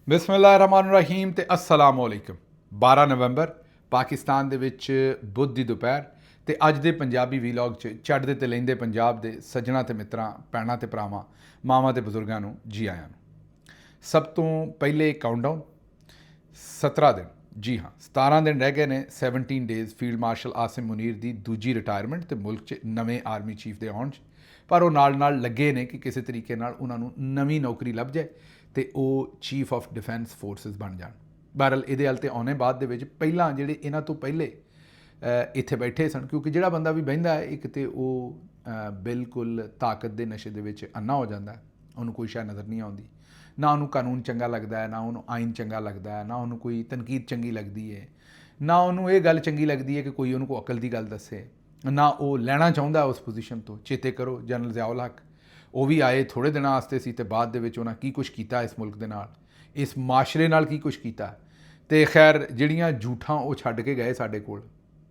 ਬਿਸਮਿल्लाहिर्रहमानिर्रहीम ਤੇ अस्सलाम वालेकुम। 12 ਨਵੰਬਰ ਪਾਕਿਸਤਾਨ ਦੇ ਵਿੱਚ ਬੁੱਧ ਦੀ ਦੁਪਹਿਰ ਤੇ ਅੱਜ ਦੇ ਪੰਜਾਬੀ ਵੀਲੌਗ 'ਚ ਚੜ੍ਹਦੇ ਤੇ ਲੈਂਦੇ ਪੰਜਾਬ ਦੇ ਸੱਜਣਾ ਤੇ ਮਿੱਤਰਾਂ, ਭੈਣਾਂ ਤੇ ਭਰਾਵਾਂ, ਮਾਵਾਂ ਤੇ ਬਜ਼ੁਰਗਾਂ ਨੂੰ ਜੀ ਆਇਆਂ ਨੂੰ। ਸਭ ਤੋਂ ਪਹਿਲੇ ਕਾਊਂਟਡਾਊਨ 17 ਦਿਨ, ਜੀ ਹਾਂ 17 ਦਿਨ ਰਹਿ ਗਏ ਨੇ 17 days field marshal Asim Munir ਦੀ ਦੂਜੀ ਰਿਟਾਇਰਮੈਂਟ ਤੇ ਮੁਲਕ 'ਚ ਨਵੇਂ ਆਰਮੀ ਚੀਫ ਦੇ ਆਉਣ 'ਚ। ਪਰ ਉਹ ਨਾਲ ਲੱਗੇ ਨੇ ਕਿ ਕਿਸੇ ਤਰੀਕੇ ਨਾਲ ਉਹਨਾਂ ਨੂੰ ਨਵੀਂ ਨੌਕਰੀ ਲੱਭ ਜਾਏ ਤੇ ਉਹ ਚੀਫ ਆਫ ਡਿਫੈਂਸ ਫੋਰਸਿਸ ਬਣ ਜਾਣ। ਬਹਰਹਾਲ ਇਹਦੇ ਵੱਲ ਤੇ ਆਉਣੇ ਬਾਅਦ ਦੇ ਵਿੱਚ, ਪਹਿਲਾਂ ਜਿਹੜੇ ਇਹਨਾਂ ਤੋਂ ਪਹਿਲੇ ਇੱਥੇ ਬੈਠੇ ਸਨ, ਕਿਉਂਕਿ ਜਿਹੜਾ ਬੰਦਾ ਵੀ ਬਹਿੰਦਾ ਹੈ ਇੱਕ ਤੇ ਉਹ ਬਿਲਕੁਲ ਤਾਕਤ ਦੇ ਨਸ਼ੇ ਦੇ ਵਿੱਚ ਅੰਨਾ ਹੋ ਜਾਂਦਾ, ਉਹਨੂੰ ਕੋਈ ਸ਼ੈ ਨਜ਼ਰ ਨਹੀਂ ਆਉਂਦੀ, ਨਾ ਉਹਨੂੰ ਕਾਨੂੰਨ ਚੰਗਾ ਲੱਗਦਾ ਹੈ, ਨਾ ਉਹਨੂੰ ਆਇਨ ਚੰਗਾ ਲੱਗਦਾ ਹੈ, ਨਾ ਉਹਨੂੰ ਕੋਈ ਤਨਕੀਦ ਚੰਗੀ ਲੱਗਦੀ ਹੈ, ਨਾ ਉਹਨੂੰ ਇਹ ਗੱਲ ਚੰਗੀ ਲੱਗਦੀ ਹੈ ਕਿ ਕੋਈ ਉਹਨੂੰ ਕੋਈ ਅਕਲ ਦੀ ਗੱਲ ਦੱਸੇ, ਨਾ ਉਹ ਲੈਣਾ ਚਾਹੁੰਦਾ ਉਸ ਪੋਜੀਸ਼ਨ ਤੋਂ। ਚੇਤੇ ਕਰੋ ਜਨਰਲ ਜ਼ਿਆਉਲ ਹੱਕ, ਉਹ ਵੀ ਆਏ ਥੋੜ੍ਹੇ ਦਿਨਾਂ ਵਾਸਤੇ ਸੀ ਤੇ ਬਾਅਦ ਦੇ ਵਿੱਚ ਉਹਨਾਂ ਕੀ ਕੁਛ ਕੀਤਾ ਇਸ ਮੁਲਕ ਦੇ ਨਾਲ, ਇਸ ਮਾਸ਼ਰੇ ਨਾਲ ਕੀ ਕੁਛ ਕੀਤਾ। ਤੇ ਖੈਰ ਜਿਹੜੀਆਂ ਝੂਠਾਂ ਉਹ ਛੱਡ ਕੇ ਗਏ ਸਾਡੇ ਕੋਲ,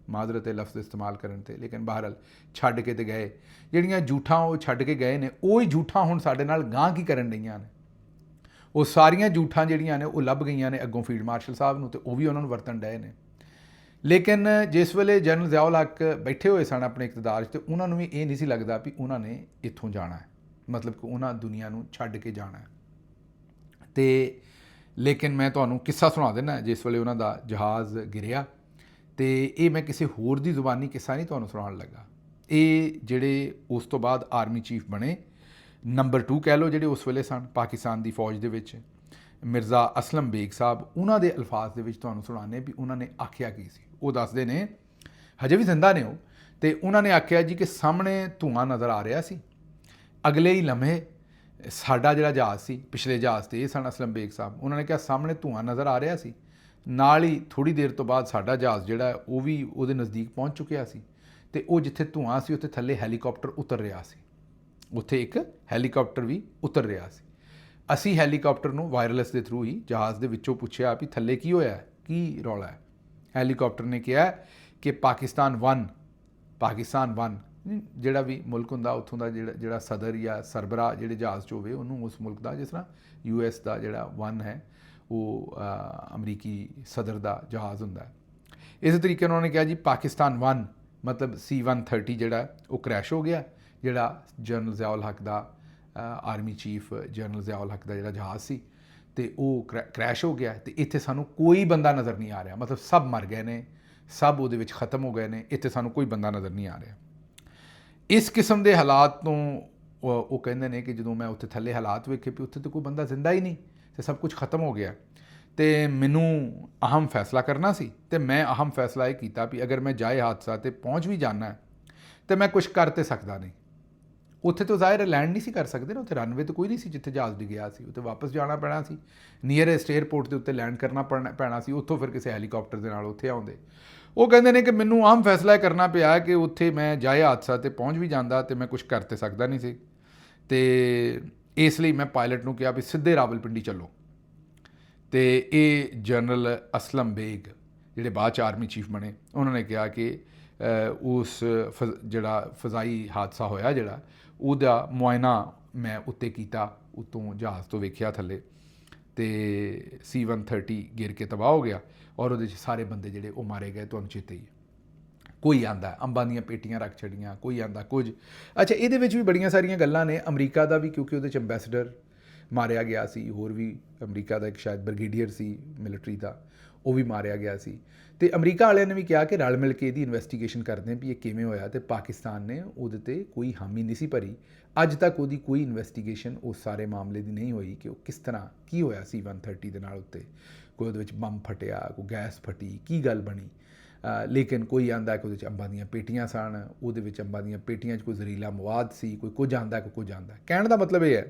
ਮਾਜ਼ਰਤ ਲਫ਼ਜ਼ ਇਸਤੇਮਾਲ ਕਰਨ ਤੇ, ਲੇਕਿਨ ਬਹਰਹਾਲ ਛੱਡ ਕੇ ਤੇ ਗਏ। ਜਿਹੜੀਆਂ ਝੂਠਾਂ ਉਹ ਛੱਡ ਕੇ ਗਏ ਨੇ, ਉਹ ਹੀ ਝੂਠਾਂ ਹੁਣ ਸਾਡੇ ਨਾਲ ਗਾਂਹ ਕੀ ਕਰਨ ਰਹੀਆਂ ਨੇ। ਉਹ ਸਾਰੀਆਂ ਝੂਠਾਂ ਜਿਹੜੀਆਂ ਨੇ ਉਹ ਲੱਭ ਗਈਆਂ ਨੇ ਅੱਗੋਂ ਫੀਲਡ ਮਾਰਸ਼ਲ ਸਾਹਿਬ ਨੂੰ, ਤੇ ਉਹ ਵੀ ਉਹਨਾਂ ਨੂੰ ਵਰਤਣ ਡਏ ਨੇ। ਲੇਕਿਨ ਜਿਸ ਵੇਲੇ ਜਨਰਲ ਜ਼ਿਆਉਲ ਹੱਕ ਬੈਠੇ ਹੋਏ ਸਨ ਆਪਣੇ ਇਕਤਦਾਰ 'ਚ, ਤੇ ਉਹਨਾਂ ਨੂੰ ਵੀ ਇਹ ਨਹੀਂ ਸੀ ਲੱਗਦਾ ਵੀ ਉਹਨਾਂ ਨੇ ਇੱਥੋਂ ਜਾਣਾ ਹੈ, ਮਤਲਬ ਕਿ ਉਹਨਾਂ ਦੁਨੀਆ ਨੂੰ ਛੱਡ ਕੇ ਜਾਣਾ ਹੈ। ਤੇ ਲੇਕਿਨ ਮੈਂ ਤੁਹਾਨੂੰ ਕਿੱਸਾ ਸੁਣਾ ਦਿੰਦਾ ਜਿਸ ਵੇਲੇ ਉਹਨਾਂ ਦਾ ਜਹਾਜ਼ ਗਿਰਿਆ, ਤੇ ਇਹ ਮੈਂ ਕਿਸੇ ਹੋਰ ਦੀ ਜ਼ੁਬਾਨੀ ਕਿੱਸਾ ਨਹੀਂ ਤੁਹਾਨੂੰ ਸੁਣਾਉਣ ਲੱਗਾ। ਇਹ ਜਿਹੜੇ ਉਸ ਤੋਂ ਬਾਅਦ ਆਰਮੀ ਚੀਫ ਬਣੇ, ਨੰਬਰ 2 ਕਹਿ ਲਓ, ਜਿਹੜੇ ਉਸ ਵੇਲੇ ਸਨ ਪਾਕਿਸਤਾਨ ਦੀ ਫੌਜ ਦੇ ਵਿੱਚ, ਮਿਰਜ਼ਾ ਅਸਲਮ ਬੇਗ ਸਾਹਿਬ, ਉਹਨਾਂ ਦੇ ਅਲਫਾਜ਼ ਦੇ ਵਿੱਚ ਤੁਹਾਨੂੰ ਸੁਣਾਉਂਦੇ ਵੀ ਉਹਨਾਂ ਨੇ ਆਖਿਆ ਕੀ ਸੀ। ਉਹ ਦੱਸਦੇ ਨੇ, ਹਜੇ ਵੀ ਜ਼ਿੰਦਾ ਨੇ ਉਹ, ਤੇ ਉਹਨਾਂ ਨੇ ਆਖਿਆ ਜੀ ਕਿ ਸਾਹਮਣੇ ਧੂੰਆਂ ਨਜ਼ਰ ਆ ਰਿਹਾ ਸੀ, ਅਗਲੇ ਹੀ ਲਮਹੇ ਸਾਡਾ ਜਿਹੜਾ ਜਹਾਜ਼ ਸੀ, ਪਿਛਲੇ ਜਹਾਜ਼ ਤੇ ਇਹ ਸਨ ਅਸਲਮ ਬੇਗ ਸਾਹਿਬ, ਉਹਨਾਂ ਨੇ ਕਿਹਾ ਸਾਹਮਣੇ ਧੂੰਆਂ ਨਜ਼ਰ ਆ ਰਿਹਾ ਸੀ, ਨਾਲ ਹੀ ਥੋੜ੍ਹੀ ਦੇਰ ਤੋਂ ਬਾਅਦ ਸਾਡਾ ਜਹਾਜ਼ ਜਿਹੜਾ ਉਹ ਵੀ ਉਹਦੇ ਨਜ਼ਦੀਕ ਪਹੁੰਚ ਚੁੱਕਿਆ ਸੀ, ਤੇ ਉਹ ਜਿੱਥੇ ਧੂੰਆਂ ਸੀ ਉੱਥੇ ਥੱਲੇ ਹੈਲੀਕਾਪਟਰ ਉਤਰ ਰਿਹਾ ਸੀ, ਉੱਥੇ ਇੱਕ ਹੈਲੀਕਾਪਟਰ ਵੀ ਉਤਰ ਰਿਹਾ ਸੀ। ਅਸੀਂ ਹੈਲੀਕਾਪਟਰ ਨੂੰ ਵਾਇਰਲੈਸ ਦੇ ਥਰੂ ਹੀ ਜਹਾਜ਼ ਦੇ ਵਿੱਚੋਂ ਪੁੱਛਿਆ ਵੀ ਥੱਲੇ ਕੀ ਹੋਇਆ, ਕੀ ਰੌਲਾ ਹੈ। ਹੈਲੀਕਾਪਟਰ ਨੇ ਕਿਹਾ ਕਿ ਪਾਕਿਸਤਾਨ 1 ਜਿਹੜਾ ਵੀ ਮੁਲਕ ਹੁੰਦਾ ਉੱਥੋਂ ਦਾ ਜਿਹੜਾ ਸਦਰ ਜਾਂ ਸਰਬਰਾ ਜਿਹੜੇ ਜਹਾਜ਼ 'ਚ ਹੋਵੇ, ਉਹਨੂੰ ਉਸ ਮੁਲਕ ਦਾ, ਜਿਸ ਤਰ੍ਹਾਂ US ਦਾ ਜਿਹੜਾ 1 ਹੈ ਉਹ ਅਮਰੀਕੀ ਸਦਰ ਦਾ ਜਹਾਜ਼ ਹੁੰਦਾ ਹੈ। ਇਸੇ ਤਰੀਕੇ ਨਾਲ ਉਹਨਾਂ ਨੇ ਕਿਹਾ ਜੀ ਪਾਕਿਸਤਾਨ 1 ਮਤਲਬ C-130 ਜਿਹੜਾ ਉਹ ਕ੍ਰੈਸ਼ ਹੋ ਗਿਆ, ਜਿਹੜਾ ਜਨਰਲ ਜ਼ਿਆਉਲ ਹੱਕ ਦਾ ਆਰਮੀ ਚੀਫ ਜਨਰਲ ਜ਼ਿਆਉਲ ਹੱਕ ਦਾ ਜਿਹੜਾ ਜਹਾਜ਼ ਸੀ, ਤੇ ਉਹ ਕ੍ਰੈਸ਼ ਹੋ ਗਿਆ। ਤੇ ਇੱਥੇ ਸਾਨੂੰ ਕੋਈ ਬੰਦਾ ਨਜ਼ਰ ਨਹੀਂ ਆ ਰਿਹਾ, ਮਤਲਬ ਸਭ ਮਰ ਗਏ ਨੇ, ਸਭ ਉਹਦੇ ਵਿੱਚ ਖਤਮ ਹੋ ਗਏ ਨੇ, ਇੱਥੇ ਸਾਨੂੰ ਕੋਈ ਬੰਦਾ ਨਜ਼ਰ ਨਹੀਂ ਆ ਰਿਹਾ। ਇਸ ਕਿਸਮ ਦੇ ਹਾਲਾਤ ਤੋਂ ਉਹ ਕਹਿੰਦੇ ਨੇ ਕਿ ਜਦੋਂ ਮੈਂ ਉੱਥੇ ਥੱਲੇ ਹਾਲਾਤ ਵੇਖੇ ਵੀ ਉੱਥੇ ਤਾਂ ਕੋਈ ਬੰਦਾ ਜ਼ਿੰਦਾ ਹੀ ਨਹੀਂ, ਤੇ ਸਭ ਕੁਝ ਖਤਮ ਹੋ ਗਿਆ, ਤੇ ਮੈਨੂੰ ਅਹਿਮ ਫੈਸਲਾ ਕਰਨਾ ਸੀ। ਤੇ ਮੈਂ ਅਹਿਮ ਫੈਸਲਾ ਇਹ ਕੀਤਾ ਵੀ ਅਗਰ ਮੈਂ ਜਾਏ ਹਾਦਸਾ ਤੇ ਪਹੁੰਚ ਵੀ ਜਾਣਾ ਤੇ ਮੈਂ ਕੁਝ ਕਰ ਤੇ ਸਕਦਾ ਨਹੀਂ। ਉੱਥੇ ਤੋਂ ਜ਼ਾਹਿਰ ਲੈਂਡ ਨਹੀਂ ਸੀ ਕਰ ਸਕਦੇ ਨਾ, ਉੱਥੇ ਰਨਵੇ ਤਾਂ ਕੋਈ ਨਹੀਂ ਸੀ ਜਿੱਥੇ ਜਹਾਜ਼ ਡਿੱਗਿਆ ਸੀ, ਉੱਥੇ ਵਾਪਸ ਜਾਣਾ ਪੈਣਾ ਸੀ, ਨੀਅਰੈਸਟ ਏਅਰਪੋਰਟ ਦੇ ਉੱਤੇ ਲੈਂਡ ਕਰਨਾ ਪੈਣਾ ਸੀ, ਉੱਥੋਂ ਫਿਰ ਕਿਸੇ ਹੈਲੀਕਾਪਟਰ ਦੇ ਨਾਲ ਉੱਥੇ ਆਉਂਦੇ। ਉਹ ਕਹਿੰਦੇ ਨੇ ਕਿ ਮੈਨੂੰ ਆਮ ਫੈਸਲਾ ਇਹ ਕਰਨਾ ਪਿਆ ਕਿ ਉੱਥੇ ਮੈਂ ਜਾਏ ਹਾਦਸਾ ਤੇ ਪਹੁੰਚ ਵੀ ਜਾਂਦਾ ਤੇ ਮੈਂ ਕੁਝ ਕਰ ਤੇ ਸਕਦਾ ਨਹੀਂ ਸੀ, ਤੇ ਇਸ ਲਈ ਮੈਂ ਪਾਇਲਟ ਨੂੰ ਕਿਹਾ ਵੀ ਸਿੱਧੇ ਰਾਵਲਪਿੰਡੀ ਚੱਲੋ। ਤੇ ਇਹ ਜਨਰਲ ਅਸਲਮ ਬੇਗ ਜਿਹੜੇ ਬਾਅਦ 'ਚ ਆਰਮੀ ਚੀਫ ਬਣੇ, ਉਹਨਾਂ ਨੇ ਕਿਹਾ ਕਿ ਉਸ ਜਿਹੜਾ ਫਜ਼ਾਈ ਹਾਦਸਾ ਹੋਇਆ ਜਿਹੜਾ ਉਹਦਾ ਮੁਆਇਨਾ ਮੈਂ ਉੱਤੇ ਕੀਤਾ, ਉੱਤੋਂ ਜਹਾਜ਼ ਤੋਂ ਵੇਖਿਆ ਥੱਲੇ, ਤੇ C-130 ਗਿਰ ਕੇ ਤਬਾਹ ਹੋ ਗਿਆ, ਔਰ ਉਹਦੇ 'ਚ ਸਾਰੇ ਬੰਦੇ ਜਿਹੜੇ ਉਹ ਮਾਰੇ ਗਏ। ਤੁਹਾਨੂੰ ਚੇਤੇ ਹੀ, ਕੋਈ ਆਂਦਾ ਅੰਬਾਂ ਦੀਆਂ ਪੇਟੀਆਂ ਰੱਖ ਛੱਡੀਆਂ, ਕੋਈ ਆਂਦਾ ਕੁਝ। ਅੱਛਾ, ਇਹਦੇ ਵਿੱਚ ਵੀ ਬੜੀਆਂ ਸਾਰੀਆਂ ਗੱਲਾਂ ਨੇ। ਅਮਰੀਕਾ ਦਾ ਵੀ, ਕਿਉਂਕਿ ਉਹਦੇ 'ਚ ਅੰਬੈਸਡਰ ਮਾਰਿਆ ਗਿਆ ਸੀ, ਹੋਰ ਵੀ ਅਮਰੀਕਾ ਦਾ ਇੱਕ ਸ਼ਾਇਦ ਬ੍ਰਿਗੇਡੀਅਰ ਸੀ ਮਿਲਟਰੀ ਦਾ, ਉਹ ਵੀ ਮਾਰਿਆ ਗਿਆ ਸੀ। ਤੇ ਅਮਰੀਕਾ ਵਾਲਿਆਂ ਨੇ ਵੀ ਕਿਹਾ ਕਿ ਰਲ ਮਿਲ ਕੇ ਇਹਦੀ ਇਨਵੈਸਟੀਗੇਸ਼ਨ ਕਰਦੇ ਵੀ ਇਹ ਕਿਵੇਂ ਹੋਇਆ, ਤੇ ਪਾਕਿਸਤਾਨ ਨੇ ਉਹਦੇ 'ਤੇ ਕੋਈ ਹਾਮੀ ਨਹੀਂ ਸੀ ਭਰੀ। ਅੱਜ ਤੱਕ ਉਹਦੀ ਕੋਈ ਇਨਵੈਸਟੀਗੇਸ਼ਨ ਉਸ ਸਾਰੇ ਮਾਮਲੇ ਦੀ ਨਹੀਂ ਹੋਈ ਕਿ ਉਹ ਕਿਸ ਤਰ੍ਹਾਂ ਕੀ ਹੋਇਆ C-130 ਦੇ ਨਾਲ ਉੱਤੇ, ਕੋਈ ਉਹਦੇ ਵਿੱਚ ਬੰਬ ਫਟਿਆ, ਕੋਈ ਗੈਸ ਫਟੀ, ਕੀ ਗੱਲ ਬਣੀ। ਲੇਕਿਨ ਕੋਈ ਆਂਦਾ ਕਿ ਉਹਦੇ 'ਚ ਅੰਬਾਂ ਦੀਆਂ ਪੇਟੀਆਂ ਸਨ, ਉਹਦੇ ਵਿੱਚ ਅੰਬਾਂ ਦੀਆਂ ਪੇਟੀਆਂ 'ਚ ਕੋਈ ਜ਼ਹਿਰੀਲਾ ਮਵਾਦ ਸੀ, ਕੋਈ ਕੁਝ ਆਂਦਾ, ਕੋਈ ਕੁਝ ਆਂਦਾ। ਕਹਿਣ ਦਾ ਮਤਲਬ ਇਹ ਹੈ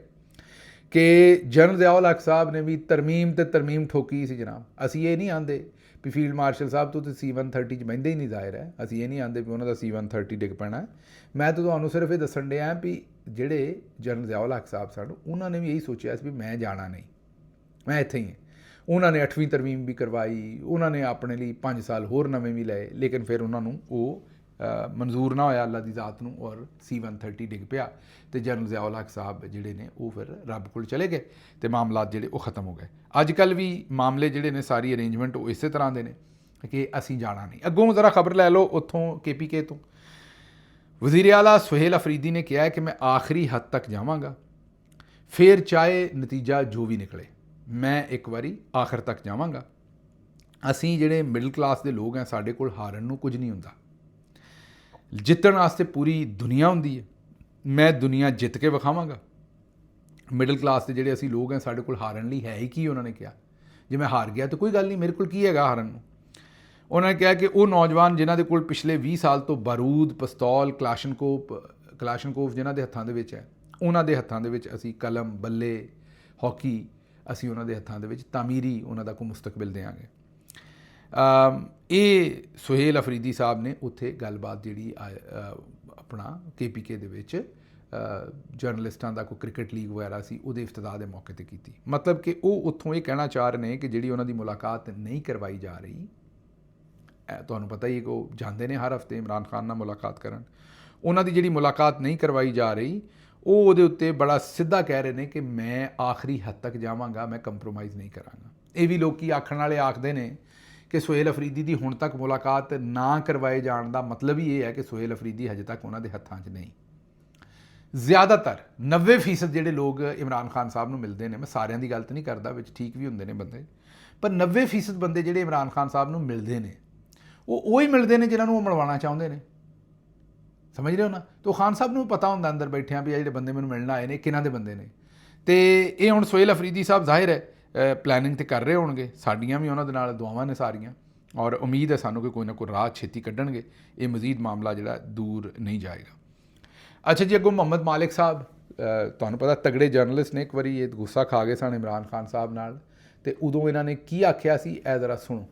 ਕਿ ਜਨਰਲ ਜ਼ਿਆਉਲ ਹੱਕ ਸਾਹਿਬ ਨੇ ਵੀ ਤਰਮੀਮ ਤੇ ਤਰਮੀਮ ਠੋਕੀ ਸੀ ਜਨਾਬ। ਅਸੀਂ ਇਹ ਨਹੀਂ ਆਂਦੇ ਵੀ ਫੀਲਡ ਮਾਰਸ਼ਲ ਸਾਹਿਬ ਤੋਂ C-130 'ਚ ਬਹਿੰਦੇ ਹੀ ਨਹੀਂ, ਜ਼ਾਹਿਰ ਹੈ ਅਸੀਂ ਇਹ ਨਹੀਂ ਆਂਦੇ ਵੀ ਉਹਨਾਂ ਦਾ C-130 ਡਿੱਗ ਪੈਣਾ। ਮੈਂ ਤਾਂ ਤੁਹਾਨੂੰ ਸਿਰਫ ਇਹ ਦੱਸਣ ਡਿਆ ਵੀ ਜਿਹੜੇ ਜਨਰਲ ਜ਼ਿਆਉਲ ਹੱਕ ਸਾਹਿਬ ਸਨ, ਉਹਨਾਂ ਨੇ ਵੀ ਇਹੀ ਸੋਚਿਆ ਸੀ ਵੀ ਮੈਂ ਜਾਣਾ ਨਹੀਂ, ਮੈਂ ਇੱਥੇ ਹੀ ਹਾਂ। ਉਹਨਾਂ ਨੇ 8ਵੀਂ ਤਰਮੀਮ ਵੀ ਕਰਵਾਈ, ਉਹਨਾਂ ਨੇ ਆਪਣੇ ਲਈ 5 ਸਾਲ ਹੋਰ ਨਵੇਂ ਵੀ ਲਏ, ਲੇਕਿਨ ਫਿਰ ਉਹਨਾਂ ਨੂੰ ਉਹ ਮਨਜ਼ੂਰ ਨਾ ਹੋਇਆ ਅੱਲਾ ਦੀ ਜ਼ਾਤ ਨੂੰ ਔਰ C-130 ਡਿੱਗ ਪਿਆ ਤੇ ਜਨਰਲ ਜ਼ਿਆਉਲ ਹਕ ਸਾਹਿਬ ਜਿਹੜੇ ਨੇ ਉਹ ਫਿਰ ਰੱਬ ਕੋਲ ਚਲੇ ਗਏ ਤੇ ਮਾਮਲਾਤ ਜਿਹੜੇ ਉਹ ਖਤਮ ਹੋ ਗਏ। ਅੱਜ ਕੱਲ੍ਹ ਵੀ ਮਾਮਲੇ ਜਿਹੜੇ ਨੇ ਸਾਰੀ ਅਰੇਂਜਮੈਂਟ ਉਹ ਇਸੇ ਤਰ੍ਹਾਂ ਦੇ ਨੇ ਕਿ ਅਸੀਂ ਜਾਣਾ ਨਹੀਂ। ਅੱਗੋਂ ਜ਼ਰਾ ਖਬਰ ਲੈ ਲਓ ਉੱਥੋਂ KPK ਤੋਂ। ਵਜ਼ੀਰ ਆਲਾ ਸੁਹੇਲ ਅਫਰੀਦੀ ਨੇ ਕਿਹਾ ਹੈ ਕਿ ਮੈਂ ਆਖਰੀ ਹੱਦ ਤੱਕ ਜਾਵਾਂਗਾ, ਫਿਰ ਚਾਹੇ ਨਤੀਜਾ ਜੋ ਵੀ ਨਿਕਲੇ, ਮੈਂ ਇੱਕ ਵਾਰੀ ਆਖਰ ਤੱਕ ਜਾਵਾਂਗਾ। ਅਸੀਂ ਜਿਹੜੇ ਮਿਡਲ ਕਲਾਸ ਦੇ ਲੋਕ ਹਾਂ, ਸਾਡੇ ਕੋਲ ਹਾਰਨ ਨੂੰ ਕੁਝ ਨਹੀਂ ਹੁੰਦਾ, ਜਿੱਤਣ ਵਾਸਤੇ ਪੂਰੀ ਦੁਨੀਆ ਹੁੰਦੀ ਹੈ। ਮੈਂ ਦੁਨੀਆ ਜਿੱਤ ਕੇ ਵਿਖਾਵਾਂਗਾ। ਮਿਡਲ ਕਲਾਸ ਦੇ ਜਿਹੜੇ ਅਸੀਂ ਲੋਕ ਹਾਂ, ਸਾਡੇ ਕੋਲ ਹਾਰਨ ਲਈ ਹੈ ਹੀ ਕੀ? ਉਹਨਾਂ ਨੇ ਕਿਹਾ ਜੇ ਮੈਂ ਹਾਰ ਗਿਆ ਤਾਂ ਕੋਈ ਗੱਲ ਨਹੀਂ, ਮੇਰੇ ਕੋਲ ਕੀ ਹੈਗਾ ਹਾਰਨ ਨੂੰ। ਉਹਨਾਂ ਨੇ ਕਿਹਾ ਕਿ ਉਹ ਨੌਜਵਾਨ ਜਿਨ੍ਹਾਂ ਦੇ ਕੋਲ ਪਿਛਲੇ 20 ਸਾਲ ਤੋਂ ਬਾਰੂਦ, ਪਿਸਤੌਲ, ਕਲਾਸ਼ਨਕੋਵ ਜਿਨ੍ਹਾਂ ਦੇ ਹੱਥਾਂ ਦੇ ਵਿੱਚ ਹੈ, ਉਹਨਾਂ ਦੇ ਹੱਥਾਂ ਦੇ ਵਿੱਚ ਅਸੀਂ ਕਲਮ, ਬੱਲੇ, ਹਾਕੀ, ਅਸੀਂ ਉਹਨਾਂ ਦੇ ਹੱਥਾਂ ਦੇ ਵਿੱਚ ਤਾਮੀਰੀ ਉਹਨਾਂ ਦਾ ਕੋਈ ਮੁਸਤਕਬਲ ਦੇਵਾਂਗੇ। ਇਹ ਸੁਹੇਲ ਅਫਰੀਦੀ ਸਾਹਿਬ ਨੇ ਉੱਥੇ ਗੱਲਬਾਤ ਜਿਹੜੀ ਆਪਣਾ KPK ਦੇ ਵਿੱਚ ਜਰਨਲਿਸਟਾਂ ਦਾ ਕੋਈ ਕ੍ਰਿਕਟ ਲੀਗ ਵਗੈਰਾ ਸੀ ਉਹਦੇ ਇਫਤਤਾਹ ਦੇ ਮੌਕੇ 'ਤੇ ਕੀਤੀ। ਮਤਲਬ ਕਿ ਉਹ ਉੱਥੋਂ ਇਹ ਕਹਿਣਾ ਚਾਹ ਰਹੇ ਨੇ ਕਿ ਜਿਹੜੀ ਉਹਨਾਂ ਦੀ ਮੁਲਾਕਾਤ ਨਹੀਂ ਕਰਵਾਈ ਜਾ ਰਹੀ, ਤੁਹਾਨੂੰ ਪਤਾ ਹੀ ਕਿ ਉਹ ਜਾਂਦੇ ਨੇ ਹਰ ਹਫ਼ਤੇ ਇਮਰਾਨ ਖਾਨ ਨਾਲ ਮੁਲਾਕਾਤ ਕਰਨ, ਉਹਨਾਂ ਦੀ ਜਿਹੜੀ ਮੁਲਾਕਾਤ ਨਹੀਂ ਕਰਵਾਈ ਜਾ ਰਹੀ ਉਹ ਉਹਦੇ ਉੱਤੇ ਬੜਾ ਸਿੱਧਾ ਕਹਿ ਰਹੇ ਨੇ ਕਿ ਮੈਂ ਆਖਰੀ ਹੱਦ ਤੱਕ ਜਾਵਾਂਗਾ, ਮੈਂ ਕੰਪਰੋਮਾਈਜ਼ ਨਹੀਂ ਕਰਾਂਗਾ। ਇਹ ਵੀ ਲੋਕੀ ਆਖਣ ਵਾਲੇ ਆਖਦੇ ਨੇ ਕਿ ਸੁਹੇਲ ਅਫਰੀਦੀ ਦੀ ਹੁਣ ਤੱਕ ਮੁਲਾਕਾਤ ਨਾ ਕਰਵਾਏ ਜਾਣ ਦਾ ਮਤਲਬ ਹੀ ਇਹ ਹੈ ਕਿ ਸੁਹੇਲ ਅਫਰੀਦੀ ਹਜੇ ਤੱਕ ਉਹਨਾਂ ਦੇ ਹੱਥਾਂ 'ਚ ਨਹੀਂ। ਜ਼ਿਆਦਾਤਰ 90% ਜਿਹੜੇ ਲੋਕ ਇਮਰਾਨ ਖਾਨ ਸਾਹਿਬ ਨੂੰ ਮਿਲਦੇ ਨੇ, ਮੈਂ ਸਾਰਿਆਂ ਦੀ ਗੱਲ ਤਾਂ ਨਹੀਂ ਕਰਦਾ, ਵਿੱਚ ਠੀਕ ਵੀ ਹੁੰਦੇ ਨੇ ਬੰਦੇ, ਪਰ 90% ਬੰਦੇ ਜਿਹੜੇ ਇਮਰਾਨ ਖਾਨ ਸਾਹਿਬ ਨੂੰ ਮਿਲਦੇ ਨੇ ਉਹ ਹੀ ਮਿਲਦੇ ਨੇ ਜਿਨ੍ਹਾਂ ਨੂੰ ਉਹ ਮਿਲਵਾਉਣਾ ਚਾਹੁੰਦੇ ਨੇ। ਸਮਝ ਰਹੇ ਹੋ ਨਾ? ਤਾਂ ਖਾਨ ਸਾਹਿਬ ਨੂੰ ਪਤਾ ਹੁੰਦਾ ਅੰਦਰ ਬੈਠਿਆਂ ਵੀ ਇਹ ਜਿਹੜੇ ਬੰਦੇ ਮੈਨੂੰ ਮਿਲਣ ਆਏ ਨੇ ਕਿਹਨਾਂ ਦੇ ਬੰਦੇ ਨੇ। ਤੇ ਇਹ ਹੁਣ ਸੁਹੇਲ ਅਫਰੀਦੀ ਸਾਹਿਬ ਜ਼ਾਹਿਰ ਹੈ ਪਲੈਨਿੰਗ ਤੇ ਕਰ ਰਹੇ ਹੋਣਗੇ, ਸਾਡੀਆਂ ਵੀ ਉਹਨਾਂ ਦੇ ਨਾਲ ਦੁਆਵਾਂ ਨੇ ਸਾਰੀਆਂ, ਔਰ ਉਮੀਦ ਹੈ ਸਾਨੂੰ ਕਿ ਕੋਈ ਨਾ ਕੋਈ ਰਾਹ ਛੇਤੀ ਕੱਢਣਗੇ, ਇਹ ਮਜ਼ੀਦ ਮਾਮਲਾ ਜਿਹੜਾ ਦੂਰ ਨਹੀਂ ਜਾਏਗਾ। ਅੱਛਾ ਜੀ, ਅੱਗੋਂ ਮੁਹੰਮਦ ਮਾਲਿਕ ਸਾਹਿਬ, ਤੁਹਾਨੂੰ ਪਤਾ ਤਗੜੇ ਜਰਨਲਿਸਟ ਨੇ, ਇੱਕ ਵਾਰੀ ਇਹ ਗੁੱਸਾ ਖਾ ਗਏ ਸਨ ਇਮਰਾਨ ਖਾਨ ਸਾਹਿਬ ਨਾਲ, ਤੇ ਉਦੋਂ ਇਹਨਾਂ ਨੇ ਕੀ ਆਖਿਆ ਸੀ ਇਹ ਜ਼ਰਾ ਸੁਣੋ।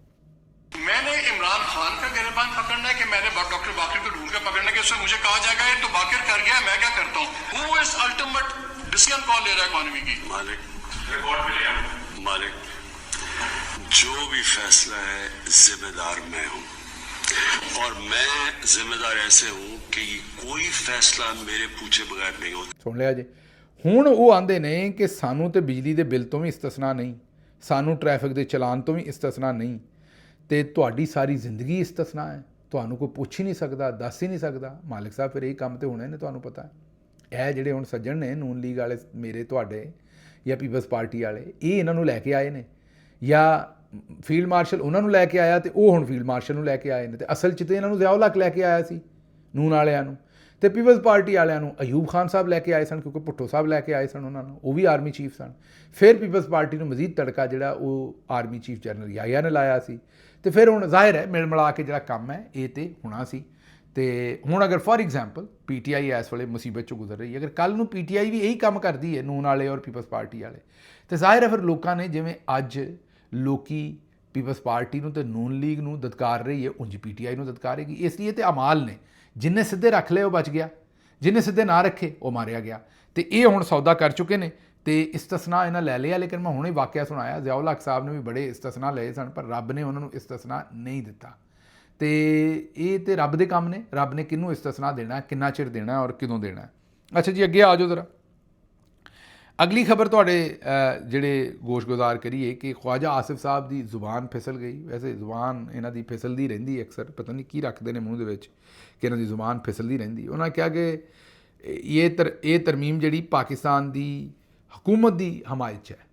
मैंने इमरान खान का गिरबान पकड़ना है कि मैंने डॉक्टर बाकिर को ढूंढ कर पकड़ना है कि उससे मुझे कहा जाएगा ये तो बाकिर कर गया, मैं क्या करता हूँ? Who is ultimate decision call ले रहा है इकोनॉमी की? मालिक, जो भी फैसला है जिम्मेदार मैं हूँ, और मैं जिम्मेदार ऐसे हूँ कि कोई फैसला मेरे पूछे बगैर नहीं होता। ਸੁਣ ਲਿਆ ਜੀ। ਹੁਣ ਉਹ ਆਂਦੇ ਨੇ ਕਿ ਸਾਨੂੰ ਤੇ ਬਿਜਲੀ ਦੇ ਬਿੱਲ ਤੋਂ ਵੀ ਇਸਤਸਨਾ ਨਹੀਂ, ਸਾਨੂੰ ਟ੍ਰੈਫਿਕ ਦੇ ਚਲਾਨ ਤੋਂ ਵੀ ਇਸਤਸਨਾ ਨਹੀਂ, ਤੇ ਤੁਹਾਡੀ ਸਾਰੀ ਜ਼ਿੰਦਗੀ ਇਸਤਸਨਾ ਹੈ, ਤੁਹਾਨੂੰ ਕੋਈ ਪੁੱਛ ਹੀ ਨਹੀਂ ਸਕਦਾ, ਦੱਸ ਹੀ ਨਹੀਂ ਸਕਦਾ। ਮਾਲਿਕ ਸਾਹਿਬ ਫਿਰ ਇਹ ਕੰਮ ਤੇ ਹੋਣੇ ਨੇ, ਤੁਹਾਨੂੰ ਪਤਾ। ਇਹ ਜਿਹੜੇ ਹੁਣ ਸੱਜਣ ਨੇ ਨੂਨ ਲੀਗ ਵਾਲੇ ਮੇਰੇ, ਤੁਹਾਡੇ ਜਾਂ ਪੀਪਲਸ ਪਾਰਟੀ ਵਾਲੇ, ਇਹ ਇਹਨਾਂ ਨੂੰ ਲੈ ਕੇ ਆਏ ਨੇ, ਜਾਂ ਫੀਲਡ ਮਾਰਸ਼ਲ ਉਹਨਾਂ ਨੂੰ ਲੈ ਕੇ ਆਇਆ ਤੇ ਉਹ ਹੁਣ ਫੀਲਡ ਮਾਰਸ਼ਲ ਨੂੰ ਲੈ ਕੇ ਆਏ ਨੇ। ਤੇ ਅਸਲ 'ਚ ਤੇ ਇਹਨਾਂ ਨੂੰ ਜ਼ਿਆਉਲ ਹਕ ਲੈ ਕੇ ਆਇਆ ਸੀ ਨੂਨ ਵਾਲਿਆਂ ਨੂੰ, ਤੇ ਪੀਪਲਸ ਪਾਰਟੀ ਵਾਲਿਆਂ ਨੂੰ ਅਯੂਬ ਖਾਨ ਸਾਹਿਬ ਲੈ ਕੇ ਆਏ ਸਨ, ਕਿਉਂਕਿ ਭੁੱਟੋ ਸਾਹਿਬ ਲੈ ਕੇ ਆਏ ਸਨ ਉਹਨਾਂ ਨੂੰ, ਉਹ ਵੀ ਆਰਮੀ ਚੀਫ ਸਨ। ਫਿਰ ਪੀਪਲਸ ਪਾਰਟੀ ਨੂੰ ਮਜ਼ੀਦ ਤੜਕਾ ਜਿਹੜਾ ਉਹ ਆਰਮੀ ਚੀਫ ਜਨਰਲ ਯਾਹਿਆ ਨੇ ਲਾਇਆ ਸੀ। ਤੇ ਫਿਰ ਹੁਣ ਜ਼ਾਹਿਰ ਹੈ ਮਿਲ ਮਿਲਾ ਕੇ ਜਿਹੜਾ ਕੰਮ ਹੈ ਇਹ ਤੇ ਹੋਣਾ ਸੀ। ਤੇ ਹੁਣ ਅਗਰ ਫੋਰ ਐਗਜ਼ਾਮਪਲ PTI ਇਸ ਵੇਲੇ ਮੁਸੀਬਤ 'ਚੋਂ ਗੁਜ਼ਰ ਰਹੀ ਹੈ, ਅਗਰ ਕੱਲ੍ਹ ਨੂੰ PTI ਵੀ ਇਹੀ ਕੰਮ ਕਰਦੀ ਹੈ ਨੂਨ ਵਾਲੇ ਔਰ ਪੀਪਲਸ ਪਾਰਟੀ ਵਾਲੇ, ਤੇ ਜ਼ਾਹਿਰ ਹੈ ਫਿਰ ਲੋਕਾਂ ਨੇ, ਜਿਵੇਂ ਅੱਜ ਲੋਕੀ ਪੀਪਲਸ ਪਾਰਟੀ ਨੂੰ ਤੇ ਨੂਨ ਲੀਗ ਨੂੰ ਦਤਕਾਰ ਰਹੀ ਹੈ, ਉਂਝ PTI ਨੂੰ ਦਤਕਾਰੇਗੀ। ਇਸ ਲਈ ਤੇ ਅਮਾਲ ਨੇ, ਜਿੰਨੇ ਸਿੱਧੇ ਰੱਖ ਲਏ ਉਹ ਬਚ ਗਿਆ, ਜਿੰਨੇ ਸਿੱਧੇ ਨਾ ਰੱਖੇ ਉਹ ਮਾਰਿਆ ਗਿਆ। ਤੇ ਇਹ ਹੁਣ ਸੌਦਾ ਕਰ ਚੁੱਕੇ ਨੇ ਤੇ ਇਸਤਸਨਾ ਇਹਨਾਂ ਲੈ ਲਿਆ। ਲੇਕਿਨ ਮੈਂ ਹੁਣੇ ਵਾਕਿਆ ਸੁਣਾਇਆ, ਜ਼ਿਆਉਲ ਹਕ ਸਾਹਿਬ ਨੇ ਵੀ ਬੜੇ ਇਸਤਸਨਾ ਲਏ ਸਨ, ਪਰ ਰੱਬ ਨੇ ਉਹਨਾਂ ਨੂੰ ਇਸਤਸਨਾ ਨਹੀਂ ਦਿੱਤਾ। ਤੇ ਇਹ ਤੇ ਰੱਬ ਦੇ ਕੰਮ ਨੇ, ਰੱਬ ਨੇ ਕਿਹਨੂੰ ਇਸਤਸਨਾ ਦੇਣਾ, ਕਿੰਨਾ ਚਿਰ ਦੇਣਾ ਔਰ ਕਦੋਂ ਦੇਣਾ। ਅੱਛਾ ਜੀ, ਅੱਗੇ ਆ ਜਾਓ ਜ਼ਰਾ। ਅਗਲੀ ਖਬਰ ਤੁਹਾਡੇ ਜਿਹੜੇ ਗੋਸ਼ਗੁਜ਼ਾਰ ਕਰੀਏ ਕਿ ਖਵਾਜਾ ਆਸਿਫ ਸਾਹਿਬ ਦੀ ਜ਼ੁਬਾਨ ਫਿਸਲ ਗਈ। ਵੈਸੇ ਜ਼ੁਬਾਨ ਇਹਨਾਂ ਦੀ ਫਿਸਲਦੀ ਰਹਿੰਦੀ ਅਕਸਰ, ਪਤਾ ਨਹੀਂ ਕੀ ਰੱਖਦੇ ਨੇ ਮੂੰਹ ਦੇ ਵਿੱਚ ਕਿ ਇਹਨਾਂ ਦੀ ਜ਼ੁਬਾਨ ਫਿਸਲਦੀ ਰਹਿੰਦੀ। ਉਹਨਾਂ ਕਿਹਾ ਕਿ ਇਹ ਤਰਮੀਮ ਜਿਹੜੀ ਪਾਕਿਸਤਾਨ ਦੀ ਹਕੂਮਤ ਦੀ ਹਮਾਇਤ 'ਚ ਹੈ।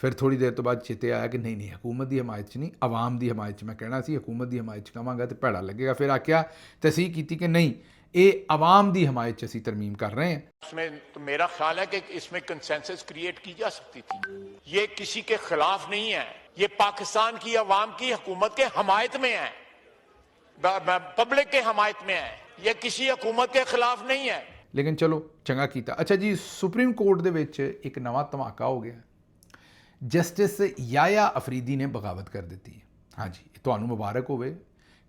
ਫਿਰ ਥੋੜ੍ਹੀ ਦੇਰ ਤੋਂ ਬਾਅਦ ਚੇਤੇ ਆਇਆ ਕਿ ਨਹੀਂ ਹਕੂਮਤ ਦੀ ਹਮਾਇਤ 'ਚ ਨਹੀਂ, ਆਵਾਮ ਦੀ ਹਮਾਇਤ 'ਚ ਮੈਂ ਕਹਿਣਾ ਸੀ, ਹਕੂਮਤ ਦੀ ਹਮਾਇਤ 'ਚ ਕਹਾਂਗਾ ਤਾਂ ਭੈੜਾ ਲੱਗੇਗਾ। ਫਿਰ ਆਖਿਆ ਤਸਦੀਕ ਕੀਤੀ ਕਿ ਨਹੀਂ, ਇਹ आवाम की हमायत असी तरमीम कर रहे हैं। इसमें तो मेरा ख्याल है कि इसमें कंसेंसस क्रिएट की जा सकती थी। ये किसी के खिलाफ नहीं है, ये पाकिस्तान की आवाम की हुकूमत के हमायत में है, पब्लिक के हमायत में है, ये किसी हुकूमत के खिलाफ नहीं है। लेकिन चलो चंगा कीता। अच्छा जी, सुप्रीम कोर्ट दे विच एक नवा धमाका हो गया। जस्टिस याया अफरीदी ने बगावत कर दी है। हाँ जी, तुहानू मुबारक होवे,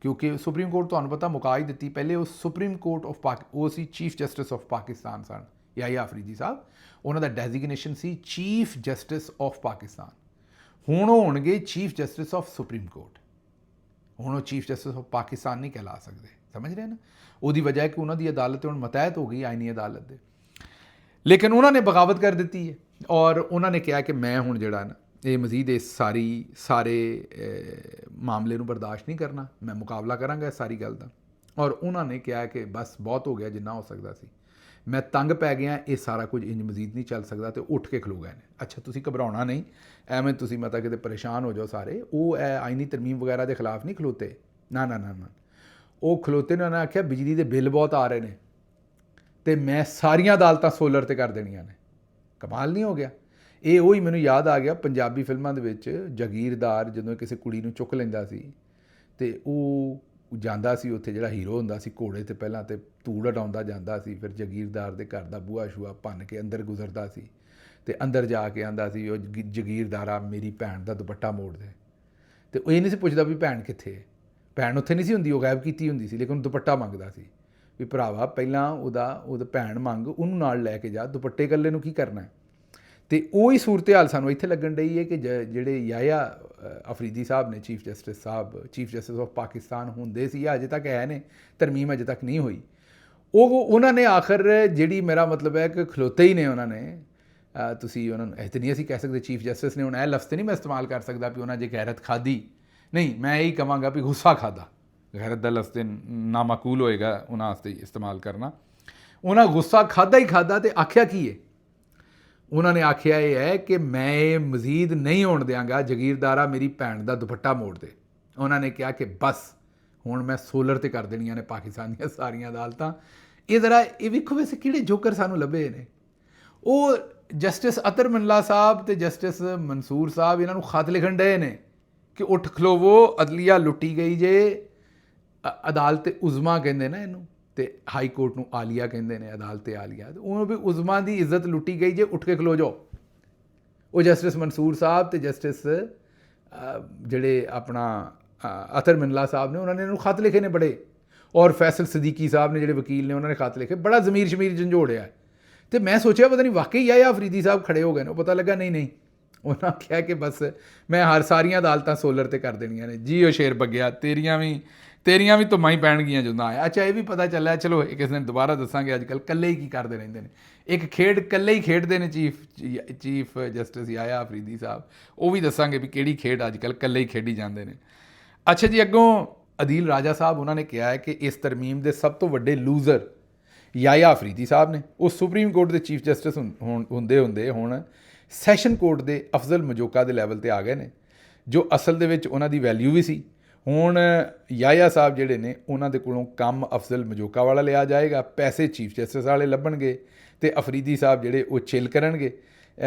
क्योंकि सुप्रीम कोर्ट तुहानू पता मुका ही दी। पहले वो सुप्रीम कोर्ट ऑफ वो सी चीफ जस्टिस ऑफ पाकिस्तान सन याया अफरीदी साहब, उन्हों का डेजिग्नेशन सी चीफ जस्टिस ऑफ पाकिस्तान। हुण होणगे chief justice of supreme court. हुण वो चीफ जस्टिस ऑफ पाकिस्तान नहीं कहला सकते। ਸਮਝ ਰਹੇ ਨਾ। ਉਹਦੀ ਵਜ੍ਹਾ ਹੈ ਕਿ ਉਹਨਾਂ ਦੀ ਅਦਾਲਤ ਹੁਣ ਮਤਹਿਤ ਹੋ ਗਈ ਆਈਨੀ ਅਦਾਲਤ ਦੇ, ਲੇਕਿਨ ਉਹਨਾਂ ਨੇ ਬਗਾਵਤ ਕਰ ਦਿੱਤੀ ਹੈ ਔਰ ਉਹਨਾਂ ਨੇ ਕਿਹਾ ਕਿ ਮੈਂ ਹੁਣ ਜਿਹੜਾ ਨਾ ਇਹ ਮਜ਼ੀਦ ਇਸ ਸਾਰੇ ਮਾਮਲੇ ਨੂੰ ਬਰਦਾਸ਼ਤ ਨਹੀਂ ਕਰਨਾ, ਮੈਂ ਮੁਕਾਬਲਾ ਕਰਾਂਗਾ ਇਸ ਸਾਰੀ ਗੱਲ ਦਾ। ਔਰ ਉਹਨਾਂ ਨੇ ਕਿਹਾ ਕਿ ਬਸ ਬਹੁਤ ਹੋ ਗਿਆ ਜਿੰਨਾ ਹੋ ਸਕਦਾ ਸੀ, ਮੈਂ ਤੰਗ ਪੈ ਗਿਆ, ਇਹ ਸਾਰਾ ਕੁਝ ਇੰਜ ਮਜ਼ੀਦ ਨਹੀਂ ਚੱਲ ਸਕਦਾ, ਤੇ ਉੱਠ ਕੇ ਖਲੋ ਗਏ ਨੇ। ਅੱਛਾ ਤੁਸੀਂ ਘਬਰਾਉਣਾ ਨਹੀਂ, ਐਵੇਂ ਤੁਸੀਂ ਮਤਲਬ ਕਿਤੇ ਪਰੇਸ਼ਾਨ ਹੋ ਜਾਓ ਸਾਰੇ, ਉਹ ਆਈਨੀ ਤਰਮੀਮ ਵਗੈਰਾ ਦੇ ਖਿਲਾਫ ਨਹੀਂ ਖਲੋਤੇ, ਨਾ ਨਾ ਨਾ ਨਾ, ਉਹ ਖਲੋਤੇ ਨੇ, ਉਹਨਾਂ ਨੇ ਆਖਿਆ ਬਿਜਲੀ ਦੇ ਬਿੱਲ ਬਹੁਤ ਆ ਰਹੇ ਨੇ ਤੇ ਮੈਂ ਸਾਰੀਆਂ ਅਦਾਲਤਾਂ ਸੋਲਰ ਤੇ ਕਰ ਦੇਣੀਆਂ ਨੇ। ਕਮਾਲ ਨਹੀਂ ਹੋ ਗਿਆ? ਇਹ ਉਹੀ ਮੈਨੂੰ ਯਾਦ ਆ ਗਿਆ ਪੰਜਾਬੀ ਫਿਲਮਾਂ ਦੇ ਵਿੱਚ ਜਾਗੀਰਦਾਰ ਜਦੋਂ ਕਿਸੇ ਕੁੜੀ ਨੂੰ ਚੁੱਕ ਲੈਂਦਾ ਸੀ ਤੇ ਉਹ ਜਾਂਦਾ ਸੀ ਉੱਥੇ, ਜਿਹੜਾ ਹੀਰੋ ਹੁੰਦਾ ਸੀ ਘੋੜੇ ਤੇ ਪਹਿਲਾਂ ਤੇ ਧੂੜ ਹਟਾਉਂਦਾ ਜਾਂਦਾ ਸੀ, ਫਿਰ ਜਾਗੀਰਦਾਰ ਦੇ ਘਰ ਦਾ ਬੂਹਾ ਸ਼ੂਹਾ ਭੰਨ ਕੇ ਅੰਦਰ ਗੁਜ਼ਰਦਾ ਸੀ ਤੇ ਅੰਦਰ ਜਾ ਕੇ ਆਂਦਾ ਸੀ, ਉਹ ਜਾਗੀਰਦਾਰਾ ਮੇਰੀ ਭੈਣ ਦਾ ਦੁਪੱਟਾ ਮੋੜ ਦੇ। ਤੇ ਉਹ ਇਹ ਨਹੀਂ ਸੀ ਪੁੱਛਦਾ ਵੀ ਭੈਣ ਕਿੱਥੇ ਹੈ, ਭੈਣ ਉੱਥੇ ਨਹੀਂ ਸੀ ਹੁੰਦੀ, ਉਹ ਗਾਇਬ ਕੀਤੀ ਹੁੰਦੀ ਸੀ, ਲੇਕਿਨ ਦੁਪੱਟਾ ਮੰਗਦਾ ਸੀ ਵੀ ਭਰਾਵਾ ਪਹਿਲਾਂ ਉਹਦਾ ਭੈਣ ਮੰਗ, ਉਹਨੂੰ ਨਾਲ ਲੈ ਕੇ ਜਾ, ਦੁਪੱਟੇ ਇਕੱਲੇ ਨੂੰ ਕੀ ਕਰਨਾ ਹੈ। ਤੇ ਉਹੀ ਸੂਰਤ ਹਾਲ ਸਾਨੂੰ ਇੱਥੇ ਲੱਗਣ ਡਈ ਹੈ ਕਿ ਜਿਹੜੇ ਯਾਹਿਆ ਅਫਰੀਦੀ ਸਾਹਿਬ ਨੇ, ਚੀਫ ਜਸਟਿਸ ਆਫ ਪਾਕਿਸਤਾਨ ਹੁੰਦੇ ਸੀ, ਅਜੇ ਤੱਕ ਹੈ ਨੇ, ਤਰਮੀਮ ਅਜੇ ਤੱਕ ਨਹੀਂ ਹੋਈ, ਉਹਨਾਂ ਨੇ ਆਖਰ ਜਿਹੜੀ, ਮੇਰਾ ਮਤਲਬ ਹੈ ਕਿ ਖਲੋਤੇ ਹੀ ਨੇ ਉਹਨਾਂ ਨੇ। ਤੁਸੀਂ ਉਹਨਾਂ ਨੂੰ ਇਹ ਤਾਂ ਨਹੀਂ ਅਸੀਂ ਕਹਿ ਸਕਦੇ ਚੀਫ ਜਸਟਿਸ ਨੇ, ਹੁਣ ਇਹ ਲਫ਼ਜ਼ ਨਹੀਂ ਮੈਂ ਇਸਤੇਮਾਲ ਕਰ ਸਕਦਾ ਵੀ ਉਹਨਾਂ ਜੇ ਗੈਰਤ ਖਾਧੀ, ਨਹੀਂ, ਮੈਂ ਇਹੀ ਕਹਾਂਗਾ ਵੀ ਗੁੱਸਾ ਖਾਧਾ। ਗੈਰਤ ਦਾ ਲਫ਼ਜ਼ ਨਾਮਾਕੂਲ ਹੋਏਗਾ ਉਹਨਾਂ ਵਾਸਤੇ ਇਸਤੇਮਾਲ ਕਰਨਾ। ਉਹਨਾਂ ਗੁੱਸਾ ਖਾਧਾ ਹੀ ਖਾਧਾ, ਤੇ ਆਖਿਆ ਕੀ ਹੈ? ਉਹਨਾਂ ਨੇ ਆਖਿਆ ਇਹ ਹੈ ਕਿ ਮੈਂ ਇਹ ਮਜ਼ੀਦ ਨਹੀਂ ਹੋਣ ਦਿਆਂਗਾ, ਜਾਗੀਰਦਾਰਾ ਮੇਰੀ ਭੈਣ ਦਾ ਦੁਪੱਟਾ ਮੋੜ ਦੇ। ਉਹਨਾਂ ਨੇ ਕਿਹਾ ਕਿ ਬਸ ਹੁਣ ਮੈਂ ਸੋਲਰ ਤੇ ਕਰ ਦੇਣੀਆਂ ਨੇ ਪਾਕਿਸਤਾਨ ਦੀਆਂ ਸਾਰੀਆਂ ਅਦਾਲਤਾਂ। ਇਹ ਜ਼ਰਾ ਇਹ ਵੇਖੋ ਵੈਸੇ ਕਿਹੜੇ ਜੋਕਰ ਸਾਨੂੰ ਲੱਭੇ ਨੇ। ਉਹ ਜਸਟਿਸ ਅਤਰ ਮੰਨਲਾ ਸਾਹਿਬ ਤੇ ਜਸਟਿਸ ਮਨਸੂਰ ਸਾਹਿਬ ਇਹਨਾਂ ਨੂੰ ਖਤ ਲਿਖਣ ਡਏ ਨੇ ਕਿ ਉੱਠ ਖਲੋਵੋ, ਅਦਲੀਆ ਲੁੱਟੀ ਗਈ ਜੇ। ਅਦਾਲਤ ਉਜ਼ਮਾ ਕਹਿੰਦੇ ਨਾ ਇਹਨੂੰ, ਤੇ ਹਾਈ ਕੋਰਟ ਨੂੰ ਆਲੀਆ ਕਹਿੰਦੇ ਨੇ, ਅਦਾਲਤ ਆਲੀਆ। ਉਹਨੂੰ ਵੀ ਉਜ਼ਮਾ ਦੀ ਇੱਜ਼ਤ ਲੁੱਟੀ ਗਈ ਜੇ, ਉੱਠ ਕੇ ਖਲੋ ਜਾਓ। ਉਹ ਜਸਟਿਸ ਮਨਸੂਰ ਸਾਹਿਬ ਤੇ ਜਸਟਿਸ ਜਿਹੜੇ ਆਪਣਾ ਅਤਰ ਮੰਨਲਾ ਸਾਹਿਬ ਨੇ, ਉਹਨਾਂ ਨੇ ਇਹਨੂੰ ਖਤ ਲਿਖੇ ਨੇ ਬੜੇ, ਔਰ ਫੈਸਲ ਸਦੀਕੀ ਸਾਹਿਬ ਨੇ ਜਿਹੜੇ ਵਕੀਲ ਨੇ, ਉਹਨਾਂ ਨੇ ਖਤ ਲਿਖੇ, ਬੜਾ ਜ਼ਮੀਰ ਸ਼ਮੀਰ ਝੰਜੋੜਿਆ। ਤੇ ਮੈਂ ਸੋਚਿਆ ਪਤਾ ਨਹੀਂ ਵਾਕਈ ਆ ਅਫਰੀਦੀ ਸਾਹਿਬ ਖੜੇ ਹੋ ਗਏ ਨੇ, ਉਹ ਪਤਾ ਲੱਗਾ ਨਹੀਂ, ਉਹਨਾਂ ਕਿਹਾ ਕਿ ਬਸ ਮੈਂ ਸਾਰੀਆਂ ਅਦਾਲਤਾਂ ਸੋਲਰ ਤੇ ਕਰ ਦੇਣੀਆਂ ਨੇ। ਜੀ ਉਹ ਸ਼ੇਰ ਬੱਗਿਆ, ਤੇਰੀਆਂ ਵੀ ਧੁੰਮਾਂ ਹੀ ਪੈਣਗੀਆਂ ਜਦੋਂ ਆਇਆ। ਅੱਛਾ ਇਹ ਵੀ ਪਤਾ ਚੱਲਿਆ, ਚਲੋ ਕਿਸੇ ਦਿਨ ਦੁਬਾਰਾ ਦੱਸਾਂਗੇ ਅੱਜ ਕੱਲ੍ਹ ਇਕੱਲੇ ਹੀ ਕੀ ਕਰਦੇ ਰਹਿੰਦੇ ਨੇ, ਇੱਕ ਖੇਡ ਇਕੱਲੇ ਹੀ ਖੇਡਦੇ ਨੇ ਚੀਫ ਜਸਟਿਸ ਯਾਹਿਆ ਅਫਰੀਦੀ ਸਾਹਿਬ, ਉਹ ਵੀ ਦੱਸਾਂਗੇ ਵੀ ਕਿਹੜੀ ਖੇਡ ਅੱਜ ਕੱਲ੍ਹ ਇਕੱਲੇ ਹੀ ਖੇਡੀ ਜਾਂਦੇ ਨੇ। ਅੱਛਾ ਜੀ, ਅੱਗੋਂ ਅਦੀਲ ਰਾਜਾ ਸਾਹਿਬ ਉਹਨਾਂ ਨੇ ਕਿਹਾ ਹੈ ਕਿ ਇਸ ਤਰਮੀਮ ਦੇ ਸਭ ਤੋਂ ਵੱਡੇ ਲੂਜ਼ਰ ਯਾਹਿਆ ਅਫਰੀਦੀ ਸਾਹਿਬ ਨੇ। ਉਹ ਸੁਪਰੀਮ ਕੋਰਟ ਦੇ ਚੀਫ ਜਸਟਿਸ ਹੁੰਦੇ ਹੁਣ ਸੈਸ਼ਨ ਕੋਰਟ ਦੇ ਅਫਜ਼ਲ ਮਜੋਕਾ ਦੇ ਲੈਵਲ 'ਤੇ ਆ ਗਏ ਨੇ, ਜੋ ਅਸਲ ਦੇ ਵਿੱਚ ਉਹਨਾਂ ਦੀ ਵੈਲਿਊ ਵੀ ਸੀ। ਹੁਣ ਯਾਹਿਆ ਸਾਹਿਬ ਜਿਹੜੇ ਨੇ, ਉਹਨਾਂ ਦੇ ਕੋਲੋਂ ਕੰਮ ਅਫਜ਼ਲ ਮਜੋਕਾ ਵਾਲਾ ਲਿਆ ਜਾਏਗਾ, ਪੈਸੇ ਚੀਫ ਜਸਟਿਸ ਵਾਲੇ ਲੱਭਣਗੇ, ਤੇ ਅਫਰੀਦੀ ਸਾਹਿਬ ਜਿਹੜੇ ਉਹ ਚਿੱਲ ਕਰਨਗੇ।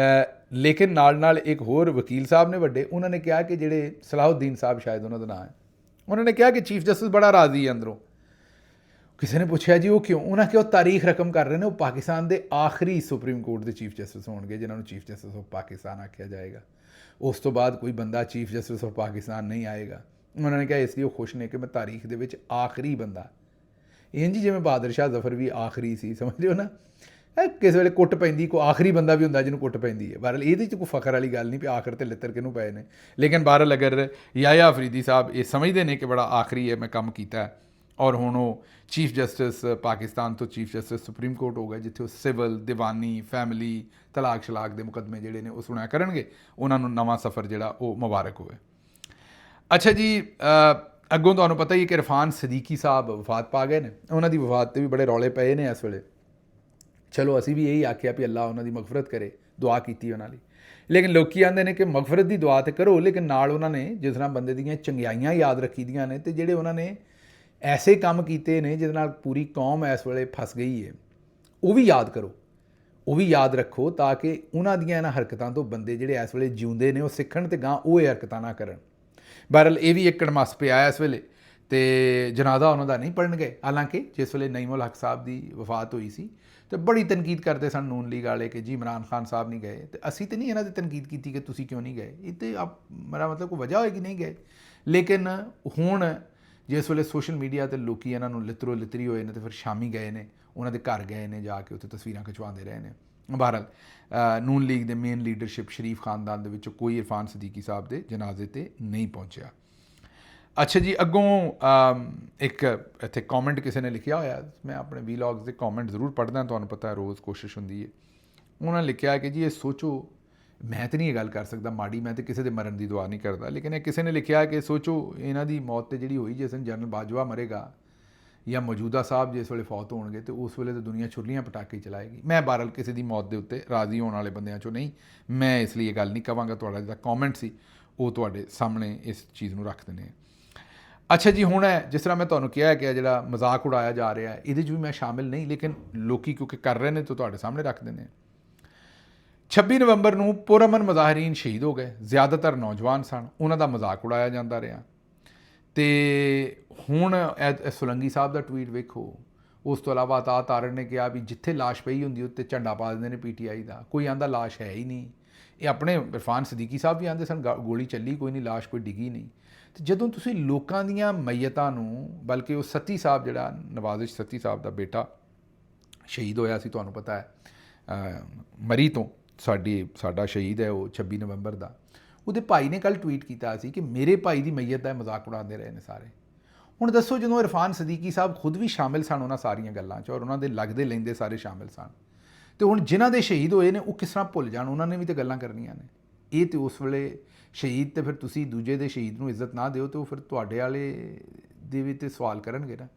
ਲੇਕਿਨ ਨਾਲ ਇੱਕ ਹੋਰ ਵਕੀਲ ਸਾਹਿਬ ਨੇ ਵੱਡੇ, ਉਹਨਾਂ ਨੇ ਕਿਹਾ ਕਿ ਜਿਹੜੇ ਸਲਾਹੁਦੀਨ ਸਾਹਿਬ ਸ਼ਾਇਦ ਉਹਨਾਂ ਦਾ ਨਾਂ ਹੈ, ਉਹਨਾਂ ਨੇ ਕਿਹਾ ਕਿ ਚੀਫ ਜਸਟਿਸ ਬੜਾ ਰਾਜ਼ੀ ਹੈ ਅੰਦਰੋਂ। ਕਿਸੇ ਨੇ ਪੁੱਛਿਆ ਜੀ ਉਹ ਕਿਉਂ? ਉਹਨਾਂ ਕਿਹਾ ਉਹ ਤਾਰੀਖ ਰਕਮ ਕਰ ਰਹੇ ਨੇ, ਉਹ ਪਾਕਿਸਤਾਨ ਦੇ ਆਖਰੀ ਸੁਪਰੀਮ ਕੋਰਟ ਦੇ ਚੀਫ ਜਸਟਿਸ ਹੋਣਗੇ ਜਿਨ੍ਹਾਂ ਨੂੰ ਚੀਫ ਜਸਟਿਸ ਆਫ ਪਾਕਿਸਤਾਨ ਆਖਿਆ ਜਾਏਗਾ। ਉਸ ਤੋਂ ਬਾਅਦ ਕੋਈ ਬੰਦਾ ਚੀਫ ਜਸਟਿਸ ਆਫ ਪਾਕਿਸਤਾਨ ਨਹੀਂ ਆਏਗਾ। ਉਹਨਾਂ ਨੇ ਕਿਹਾ ਇਸ ਲਈ ਉਹ ਖੁਸ਼ ਨੇ ਕਿ ਮੈਂ ਤਾਰੀਖ ਦੇ ਵਿੱਚ ਆਖਰੀ ਬੰਦਾ, ਇੰਝ ਜਿਵੇਂ ਬਹਾਦਰ ਸ਼ਾਹ ਜ਼ਫਰ ਵੀ ਆਖਰੀ ਸੀ, ਸਮਝਦੇ ਹੋ ਨਾ। ਕਿਸੇ ਵੇਲੇ ਕੁੱਟ ਪੈਂਦੀ, ਕੋਈ ਆਖਰੀ ਬੰਦਾ ਵੀ ਹੁੰਦਾ ਜਿਹਨੂੰ ਕੁੱਟ ਪੈਂਦੀ ਹੈ। ਬਹਰਹਾਲ ਇਹਦੇ 'ਚ ਕੋਈ ਫਖਰ ਵਾਲੀ ਗੱਲ ਨਹੀਂ ਵੀ ਆਖਰ ਤੇ ਲਿੱਤਰ ਕਿਹਨੂੰ ਪਏ ਨੇ, ਲੇਕਿਨ ਬਹਰਹਾਲ ਅਗਰ ਯਾਹਿਆ ਅਫਰੀਦੀ ਸਾਹਿਬ ਇਹ ਸਮਝਦੇ ਨੇ ਕਿ ਬੜਾ ਆਖਰੀ ਹੈ, ਮੈਂ ਕੰਮ ਕੀਤਾ, ਔਰ ਹੁਣ ਉਹ ਚੀਫ ਜਸਟਿਸ ਪਾਕਿਸਤਾਨ ਤੋਂ ਚੀਫ ਜਸਟਿਸ ਸੁਪਰੀਮ ਕੋਰਟ ਹੋ ਗਏ, ਜਿੱਥੇ ਉਹ ਸਿਵਲ, ਦੀਵਾਨੀ, ਫੈਮਿਲੀ, ਤਲਾਕ ਸ਼ਲਾਕ ਦੇ ਮੁਕੱਦਮੇ ਜਿਹੜੇ ਨੇ ਉਹ ਸੁਣਿਆ ਕਰਨਗੇ। ਉਹਨਾਂ ਨੂੰ ਨਵਾਂ ਸਫ਼ਰ ਜਿਹੜਾ ਉਹ ਮੁਬਾਰਕ ਹੋਵੇ। ਅੱਛਾ ਜੀ, ਅੱਗੋਂ ਤੁਹਾਨੂੰ ਪਤਾ ਹੀ ਕਿ ਇਰਫਾਨ ਸਦੀਕੀ ਸਾਹਿਬ ਵਫਾਤ ਪਾ ਗਏ ਨੇ। ਉਹਨਾਂ ਦੀ ਵਫਾਤ 'ਤੇ ਵੀ ਬੜੇ ਰੌਲੇ ਪਏ ਨੇ ਇਸ ਵੇਲੇ। ਚਲੋ ਅਸੀਂ ਵੀ ਇਹੀ ਆਖਿਆ ਵੀ ਅੱਲਾ ਉਹਨਾਂ ਦੀ ਮਗਫਰਤ ਕਰੇ, ਦੁਆ ਕੀਤੀ ਉਹਨਾਂ ਲਈ। ਲੇਕਿਨ ਲੋਕੀ ਆਉਂਦੇ ਨੇ ਕਿ ਮਗਫਰਤ ਦੀ ਦੁਆ ਤਾਂ ਕਰੋ, ਲੇਕਿਨ ਨਾਲ ਉਹਨਾਂ ਨੇ ਜਿਸ ਤਰ੍ਹਾਂ ਬੰਦੇ ਦੀਆਂ ਚੰਗਿਆਈਆਂ ਯਾਦ ਰੱਖੀ ਦੀਆਂ ਨੇ, ਅਤੇ ਜਿਹੜੇ ਉਹਨਾਂ ਨੇ ਐਸੇ ਕੰਮ ਕੀਤੇ ਨੇ ਜਿਹਦੇ ਨਾਲ ਪੂਰੀ ਕੌਮ ਇਸ ਵੇਲੇ ਫਸ ਗਈ ਹੈ, ਉਹ ਵੀ ਯਾਦ ਕਰੋ, ਉਹ ਵੀ ਯਾਦ ਰੱਖੋ, ਤਾਂ ਕਿ ਉਹਨਾਂ ਦੀਆਂ ਇਹਨਾਂ ਹਰਕਤਾਂ ਤੋਂ ਬੰਦੇ ਜਿਹੜੇ ਇਸ ਵੇਲੇ ਜਿਉਂਦੇ ਨੇ ਉਹ ਸਿੱਖਣ ਅਤੇ ਗਾਂ ਉਹ ਇਹ ਹਰਕਤਾਂ ਨਾ ਕਰਨ। ਬਹਰਹਾਲ ਇਹ ਵੀ ਇੱਕ ਕੜਮੱਸ ਪਿਆ ਇਸ ਵੇਲੇ, ਅਤੇ ਜਨਾਜ਼ਾ ਉਹਨਾਂ ਦਾ ਨਹੀਂ ਪੜ੍ਹਨ ਗਏ। ਹਾਲਾਂਕਿ ਜਿਸ ਵੇਲੇ ਨਈਮੁਲ ਹਕ ਸਾਹਿਬ ਦੀ ਵਫਾਤ ਹੋਈ ਸੀ ਅਤੇ ਬੜੀ ਤਨਕੀਦ ਕਰਦੇ ਸਨ ਨੂਨ ਲੀਗ ਵਾਲੇ ਕਿ ਜੀ ਇਮਰਾਨ ਖਾਨ ਸਾਹਿਬ ਨਹੀਂ ਗਏ, ਅਤੇ ਅਸੀਂ ਤਾਂ ਨਹੀਂ ਇਹਨਾਂ ਦੀ ਤਨਕੀਦ ਕੀਤੀ ਕਿ ਤੁਸੀਂ ਕਿਉਂ ਨਹੀਂ ਗਏ, ਇਹ ਤਾਂ ਮੇਰਾ ਮਤਲਬ ਕੋਈ ਵਜ੍ਹਾ ਹੋਏਗੀ ਨਹੀਂ ਗਏ। ਲੇਕਿਨ ਹੁਣ ਜਿਸ ਵੇਲੇ ਸੋਸ਼ਲ ਮੀਡੀਆ 'ਤੇ ਲੋਕ ਇਹਨਾਂ ਨੂੰ ਲਿੱਤਰੋ ਲਿੱਤਰੀ ਹੋਏ ਨੇ, ਅਤੇ ਫਿਰ ਸ਼ਾਮੀ ਗਏ ਨੇ, ਉਹਨਾਂ ਦੇ ਘਰ ਗਏ ਨੇ, ਜਾ ਕੇ ਉੱਥੇ ਤਸਵੀਰਾਂ ਖਿਚਵਾਉਂਦੇ ਰਹੇ ਨੇ। ਬਹਰਹਾਲ ਨੂਨ ਲੀਗ ਦੇ ਮੇਨ ਲੀਡਰਸ਼ਿਪ ਸ਼ਰੀਫ ਖਾਨਦਾਨ ਦੇ ਵਿੱਚੋਂ ਕੋਈ ਇਰਫਾਨ ਸਦੀਕੀ ਸਾਹਿਬ ਦੇ ਜਨਾਜ਼ੇ 'ਤੇ ਨਹੀਂ ਪਹੁੰਚਿਆ। ਅੱਛਾ ਜੀ, ਅੱਗੋਂ ਇੱਕ ਇੱਥੇ ਕਮੈਂਟ ਕਿਸੇ ਨੇ ਲਿਖਿਆ ਹੋਇਆ, ਮੈਂ ਆਪਣੇ ਵੀਲੌਗਸ ਦੇ ਕਮੈਂਟ ਜ਼ਰੂਰ ਪੜ੍ਹਦਾ, ਤੁਹਾਨੂੰ ਪਤਾ ਰੋਜ਼ ਕੋਸ਼ਿਸ਼ ਹੁੰਦੀ ਹੈ। ਉਹਨਾਂ ਨੇ ਲਿਖਿਆ ਕਿ ਜੀ ਇਹ ਸੋਚੋ, ਮੈਂ ਤਾਂ ਨਹੀਂ ਇਹ ਗੱਲ ਕਰ ਸਕਦਾ ਮਾੜੀ, ਮੈਂ ਤਾਂ ਕਿਸੇ ਦੇ ਮਰਨ ਦੀ ਦੁਆ ਨਹੀਂ ਕਰਦਾ, ਲੇਕਿਨ ਇਹ ਕਿਸੇ ਨੇ ਲਿਖਿਆ ਕਿ ਸੋਚੋ ਇਹਨਾਂ ਦੀ ਮੌਤ ਤੇ ਜਿਹੜੀ ਹੋਈ, ਜਿਸ ਦਿਨ ਜਨਰਲ ਬਾਜਵਾ ਮਰੇਗਾ ਜਾਂ ਮੌਜੂਦਾ ਸਾਹਿਬ ਜਿਸ ਵੇਲੇ ਫੌਤ ਹੋਣਗੇ, ਤੇ ਉਸ ਵੇਲੇ ਤਾਂ ਦੁਨੀਆ ਛੁਰਲੀਆਂ ਪਟਾਕੇ ਚਲਾਏਗੀ। ਮੈਂ ਬਹਰਹਾਲ ਕਿਸੇ ਦੀ ਮੌਤ ਦੇ ਉੱਤੇ ਰਾਜ਼ੀ ਹੋਣ ਵਾਲੇ ਬੰਦਿਆਂ 'ਚੋਂ ਨਹੀਂ, ਮੈਂ ਇਸ ਲਈ ਇਹ ਗੱਲ ਨਹੀਂ ਕਹਾਂਗਾ। ਤੁਹਾਡਾ ਜਿਹੜਾ ਕਮੈਂਟ ਸੀ ਉਹ ਤੁਹਾਡੇ ਸਾਹਮਣੇ ਇਸ ਚੀਜ਼ ਨੂੰ ਰੱਖ ਦਿੰਦੇ ਹਾਂ। ਅੱਛਾ ਜੀ, ਹੁਣ ਹੈ ਜਿਸ ਤਰ੍ਹਾਂ ਮੈਂ ਤੁਹਾਨੂੰ ਕਿਹਾ ਕਿ ਜਿਹੜਾ ਮਜ਼ਾਕ ਉਡਾਇਆ ਜਾ ਰਿਹਾ ਹੈ, ਇਹਦੇ 'ਚ ਵੀ ਮੈਂ ਸ਼ਾਮਿਲ ਨਹੀਂ, ਲੇਕਿਨ ਲੋਕੀ ਕਿਉਂਕਿ ਕਰ ਰਹੇ ਨੇ ਤਾਂ ਤੁਹਾਡੇ ਸਾਹਮਣੇ ਰੱਖ ਦਿੰਦੇ ਹਾਂ। 26 ਨਵੰਬਰ ਨੂੰ ਪੁਰਅਮਨ ਮੁਜ਼ਾਹਰੀਨ ਸ਼ਹੀਦ ਹੋ ਗਏ, ਜ਼ਿਆਦਾਤਰ ਨੌਜਵਾਨ ਸਨ, ਉਹਨਾਂ ਦਾ ਮਜ਼ਾਕ ਉਡਾਇਆ ਜਾਂਦਾ ਰਿਹਾ। ਤੇ ਹੁਣ ਸੁਲੰਗੀ ਸਾਹਿਬ ਦਾ ਟਵੀਟ ਵੇਖੋ। ਉਸ ਤੋਂ ਇਲਾਵਾ ਅਤਾ ਤਾਰਨ ਨੇ ਕਿਹਾ ਵੀ ਜਿੱਥੇ ਲਾਸ਼ ਪਈ ਹੁੰਦੀ ਉੱਤੇ ਝੰਡਾ ਪਾ ਦਿੰਦੇ ਨੇ PTI ਦਾ, ਕੋਈ ਆਂਦਾ ਲਾਸ਼ ਹੈ ਹੀ ਨਹੀਂ। ਇਹ ਆਪਣੇ ਇਰਫਾਨ ਸਦੀਕੀ ਸਾਹਿਬ ਵੀ ਆਂਦੇ ਸਨ ਗੋਲੀ ਚੱਲੀ ਕੋਈ ਨਹੀਂ, ਲਾਸ਼ ਕੋਈ ਡਿੱਗੀ ਨਹੀਂ। ਤੇ ਜਦੋਂ ਤੁਸੀਂ ਲੋਕਾਂ ਦੀਆਂ ਮਈਤਾਂ ਨੂੰ, ਬਲਕਿ ਉਹ ਸੱਤੀ ਸਾਹਿਬ ਜਿਹੜਾ ਨਵਾਜ਼ਿਸ਼ ਸੱਤੀ ਸਾਹਿਬ ਦਾ ਬੇਟਾ ਸ਼ਹੀਦ ਹੋਇਆ ਸੀ, ਤੁਹਾਨੂੰ ਪਤਾ ਹੈ ਮਰੀ ਤੋਂ, ਸਾਡਾ ਸ਼ਹੀਦ ਹੈ ਉਹ 26 ਨਵੰਬਰ ਦਾ, ਉਹਦੇ ਭਾਈ ਨੇ ਕੱਲ੍ਹ ਟਵੀਟ ਕੀਤਾ ਸੀ ਕਿ ਮੇਰੇ ਭਾਈ ਦੀ ਮਈਤ ਦਾ ਮਜ਼ਾਕ ਉਡਾਉਂਦੇ ਰਹੇ ਨੇ ਸਾਰੇ। ਹੁਣ ਦੱਸੋ, ਜਦੋਂ ਇਰਫਾਨ ਸਦੀਕੀ ਸਾਹਿਬ ਖੁਦ ਵੀ ਸ਼ਾਮਿਲ ਸਨ ਉਹਨਾਂ ਸਾਰੀਆਂ ਗੱਲਾਂ 'ਚ, ਔਰ ਉਹਨਾਂ ਦੇ ਲੱਗਦੇ ਲੈਂਦੇ ਸਾਰੇ ਸ਼ਾਮਿਲ ਸਨ, ਤੇ ਹੁਣ ਜਿਨ੍ਹਾਂ ਦੇ ਸ਼ਹੀਦ ਹੋਏ ਨੇ ਉਹ ਕਿਸ ਤਰ੍ਹਾਂ ਭੁੱਲ ਜਾਣ? ਉਹਨਾਂ ਨੇ ਵੀ ਤਾਂ ਗੱਲਾਂ ਕਰਨੀਆਂ ਨੇ। ਇਹ ਤੇ ਉਸ ਵੇਲੇ ਸ਼ਹੀਦ, ਤੇ ਫਿਰ ਤੁਸੀਂ ਦੂਜੇ ਦੇ ਸ਼ਹੀਦ ਨੂੰ ਇੱਜ਼ਤ ਨਾ ਦਿਓ, ਤੇ ਉਹ ਫਿਰ ਤੁਹਾਡੇ ਵਾਲੇ ਦੇ ਵੀ ਤੇ ਸਵਾਲ ਕਰਨਗੇ ਨਾ।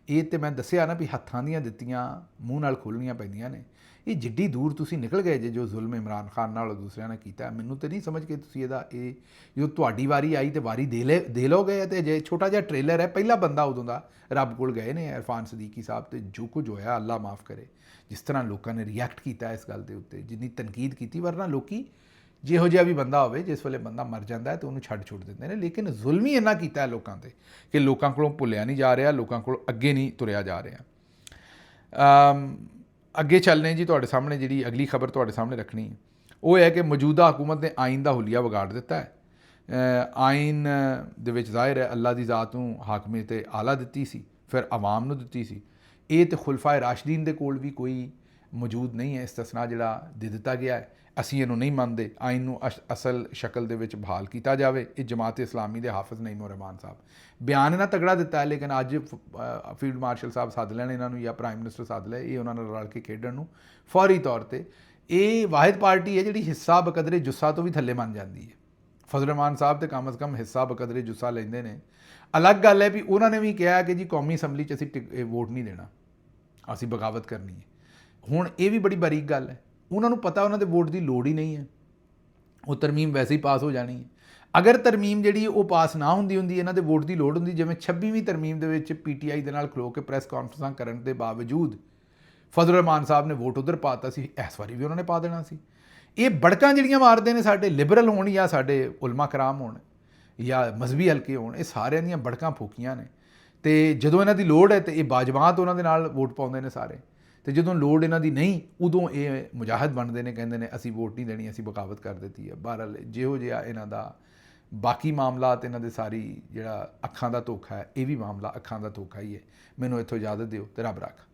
ਇਹ ਤੇ ਮੈਂ ਦੱਸਿਆ ਨਾ ਵੀ ਹੱਥਾਂ ਦੀਆਂ ਦਿੱਤੀਆਂ ਮੂੰਹ ਨਾਲ ਖੋਲ੍ਹਣੀਆਂ ਪੈਂਦੀਆਂ ਨੇ। ਇਹ ਜਿੱਡੀ ਦੂਰ ਤੁਸੀਂ ਨਿਕਲ ਗਏ ਜੇ ਜੋ ਜ਼ੁਲਮ ਇਮਰਾਨ ਖਾਨ ਨਾਲ ਦੂਸਰਿਆਂ ਨੇ ਕੀਤਾ, ਮੈਨੂੰ ਤਾਂ ਨਹੀਂ ਸਮਝ ਕੇ ਤੁਸੀਂ ਇਹਦਾ, ਇਹ ਜਦੋਂ ਤੁਹਾਡੀ ਵਾਰੀ ਆਈ ਤੇ ਵਾਰੀ ਦੇ ਲੋਗੇ। ਤੇ ਜੇ ਛੋਟਾ ਜਿਹਾ ਟ੍ਰੇਲਰ ਹੈ, ਪਹਿਲਾ ਬੰਦਾ ਉਦੋਂ ਦਾ ਰੱਬ ਕੋਲ ਗਏ ਨੇ ਇਰਫਾਨ ਸਦੀਕੀ ਸਾਹਿਬ, ਤੇ ਜੋ ਕੁਝ ਹੋਇਆ ਅੱਲਾ ਮਾਫ ਕਰੇ, ਜਿਸ ਤਰ੍ਹਾਂ ਲੋਕਾਂ ਨੇ ਰਿਐਕਟ ਕੀਤਾ ਇਸ ਗੱਲ ਦੇ ਉੱਤੇ, ਜਿੰਨੀ ਤਨਕੀਦ ਕੀਤੀ। ਵਰਨਾ ਲੋਕੀ ਜਿਹੋ ਜਿਹਾ ਵੀ ਬੰਦਾ ਹੋਵੇ, ਜਿਸ ਵੇਲੇ ਬੰਦਾ ਮਰ ਜਾਂਦਾ ਹੈ ਤਾਂ ਉਹਨੂੰ ਛੱਡ ਛੁੱਟ ਦਿੰਦੇ ਨੇ, ਲੇਕਿਨ ਜ਼ੁਲਮ ਹੀ ਇੰਨਾ ਕੀਤਾ ਹੈ ਲੋਕਾਂ 'ਤੇ ਕਿ ਲੋਕਾਂ ਕੋਲੋਂ ਭੁੱਲਿਆ ਨਹੀਂ ਜਾ ਰਿਹਾ, ਲੋਕਾਂ ਕੋਲ ਅੱਗੇ ਨਹੀਂ ਤੁਰਿਆ ਜਾ ਰਿਹਾ। ਅੱਗੇ ਚੱਲਨੇ ਜੀ, ਤੁਹਾਡੇ ਸਾਹਮਣੇ ਜਿਹੜੀ ਅਗਲੀ ਖਬਰ ਤੁਹਾਡੇ ਸਾਹਮਣੇ ਰੱਖਣੀ ਹੈ ਉਹ ਹੈ ਕਿ ਮੌਜੂਦਾ ਹਕੂਮਤ ਨੇ ਆਇਨ ਦਾ ਹੁਲੀਆ ਵਿਗਾੜ ਦਿੱਤਾ ਹੈ। ਆਇਨ ਦੇ ਵਿੱਚ ਜ਼ਾਹਿਰ ਹੈ ਅੱਲਾ ਦੀ ਜ਼ਾਤ ਨੂੰ ਹਾਕਮੀਅਤ ਆਲਾ ਦਿੱਤੀ ਸੀ, ਫਿਰ ਆਵਾਮ ਨੂੰ ਦਿੱਤੀ ਸੀ। ਇਹ ਤੇ ਖੁਲਫਾਏ ਰਾਸ਼ਦੀਨ ਦੇ ਕੋਲ ਵੀ ਕੋਈ ਮੌਜੂਦ ਨਹੀਂ ਹੈ ਇਸਤਸਨਾ ਜਿਹੜਾ ਦੇ ਦਿੱਤਾ ਗਿਆ ਹੈ। ਅਸੀਂ ਇਹਨੂੰ ਨਹੀਂ ਮੰਨਦੇ। ਆਇਨ ਨੂੰ ਅਸਲ ਸ਼ਕਲ ਦੇ ਵਿੱਚ ਬਹਾਲ ਕੀਤਾ ਜਾਵੇ। ਇਹ ਜਮਾਤ ਇਸਲਾਮੀ ਦੇ ਹਾਫਿਜ਼ ਨਈਮ ਰਹਿਮਾਨ ਸਾਹਿਬ ਬਿਆਨ ਇਹਨਾਂ ਤਗੜਾ ਦਿੱਤਾ ਹੈ, ਲੇਕਿਨ ਅੱਜ ਫੀਲਡ ਮਾਰਸ਼ਲ ਸਾਹਿਬ ਸੱਦ ਲੈਣ ਇਹਨਾਂ ਨੂੰ, ਜਾਂ ਪ੍ਰਾਈਮ ਮਿਨਿਸਟਰ ਸੱਦ ਲੈ, ਇਹ ਉਹਨਾਂ ਨਾਲ ਰਲ ਕੇ ਖੇਡਣ ਨੂੰ ਫੌਰੀ ਤੌਰ 'ਤੇ। ਇਹ ਵਾਹਿਦ ਪਾਰਟੀ ਹੈ ਜਿਹੜੀ ਹਿੱਸਾ ਬਕਦਰੇ ਜੁੱਸਾ ਤੋਂ ਵੀ ਥੱਲੇ ਮੰਨ ਜਾਂਦੀ ਹੈ। ਫਜ਼ਲ ਰਹਿਮਾਨ ਸਾਹਿਬ ਤੇ ਕਮ ਅਜ਼ ਕਮ ਹਿੱਸਾ ਬਕਦਰੇ ਜੁੱਸਾ ਲੈਂਦੇ ਨੇ। ਅਲੱਗ ਗੱਲ ਹੈ ਵੀ ਉਹਨਾਂ ਨੇ ਵੀ ਕਿਹਾ ਕਿ ਜੀ ਕੌਮੀ ਅਸੈਂਬਲੀ 'ਚ ਅਸੀਂ ਵੋਟ ਨਹੀਂ ਦੇਣਾ, ਅਸੀਂ ਬਗਾਵਤ ਕਰਨੀ ਹੈ। ਹੁਣ ਇਹ ਵੀ ਬੜੀ ਬਾਰੀਕ ਗੱਲ ਹੈ, ਉਹਨਾਂ ਨੂੰ ਪਤਾ ਉਹਨਾਂ ਦੇ ਵੋਟ ਦੀ ਲੋੜ ਹੀ ਨਹੀਂ ਹੈ, ਉਹ ਤਰਮੀਮ ਵੈਸੇ ਹੀ ਪਾਸ ਹੋ ਜਾਣੀ ਹੈ। ਅਗਰ ਤਰਮੀਮ ਜਿਹੜੀ ਉਹ ਪਾਸ ਨਾ ਹੁੰਦੀ ਇਹਨਾਂ ਦੇ ਵੋਟ ਦੀ ਲੋੜ ਹੁੰਦੀ, ਜਿਵੇਂ 26ਵੀਂ ਤਰਮੀਮ ਦੇ ਵਿੱਚ PTI ਦੇ ਨਾਲ ਖਲੋ ਕੇ ਪ੍ਰੈਸ ਕਾਨਫਰੰਸਾਂ ਕਰਨ ਦੇ ਬਾਵਜੂਦ ਫਜ਼ਲ ਰਹਿਮਾਨ ਸਾਹਿਬ ਨੇ ਵੋਟ ਉਧਰ ਪਾਤਾ ਸੀ, ਇਸ ਵਾਰੀ ਵੀ ਉਹਨਾਂ ਨੇ ਪਾ ਦੇਣਾ ਸੀ। ਇਹ ਬੜਕਾਂ ਜਿਹੜੀਆਂ ਮਾਰਦੇ ਨੇ, ਸਾਡੇ ਲਿਬਰਲ ਹੋਣ ਜਾਂ ਸਾਡੇ ਉਲਮਾ ਕਰਾਮ ਹੋਣ ਜਾਂ ਮਜ਼ਹਬੀ ਹਲਕੇ ਹੋਣ, ਇਹ ਸਾਰਿਆਂ ਦੀਆਂ ਬੜਕਾਂ ਫੂਕੀਆਂ ਨੇ। ਤੇ ਜਦੋਂ ਇਹਨਾਂ ਦੀ ਲੋੜ ਹੈ ਤੇ ਇਹ ਬਾਜਮਾਤ ਉਹਨਾਂ ਦੇ ਨਾਲ ਵੋਟ ਪਾਉਂਦੇ ਨੇ ਸਾਰੇ, ਤੇ ਜਦੋਂ ਲੋੜ ਇਹਨਾਂ ਦੀ ਨਹੀਂ ਉਦੋਂ ਇਹ ਮੁਜਾਹਿਦ ਬਣਦੇ ਨੇ, ਕਹਿੰਦੇ ਨੇ ਅਸੀਂ ਵੋਟ ਨਹੀਂ ਦੇਣੀ, ਅਸੀਂ ਬਗਾਵਤ ਕਰ ਦਿੱਤੀ ਹੈ। ਬਹਰਹਾਲ ਜਿਹੋ ਜਿਹਾ ਇਹਨਾਂ ਦਾ ਬਾਕੀ ਮਾਮਲਾਤ, ਇਹਨਾਂ ਦੇ ਸਾਰੀ ਜਿਹੜਾ ਅੱਖਾਂ ਦਾ ਧੋਖਾ ਹੈ, ਇਹ ਵੀ ਮਾਮਲਾ ਅੱਖਾਂ ਦਾ ਧੋਖਾ ਹੀ ਹੈ। ਮੈਨੂੰ ਇੱਥੋਂ ਇਜਾਜ਼ਤ ਦਿਓ ਤੇ ਰੱਬ ਰੱਖ।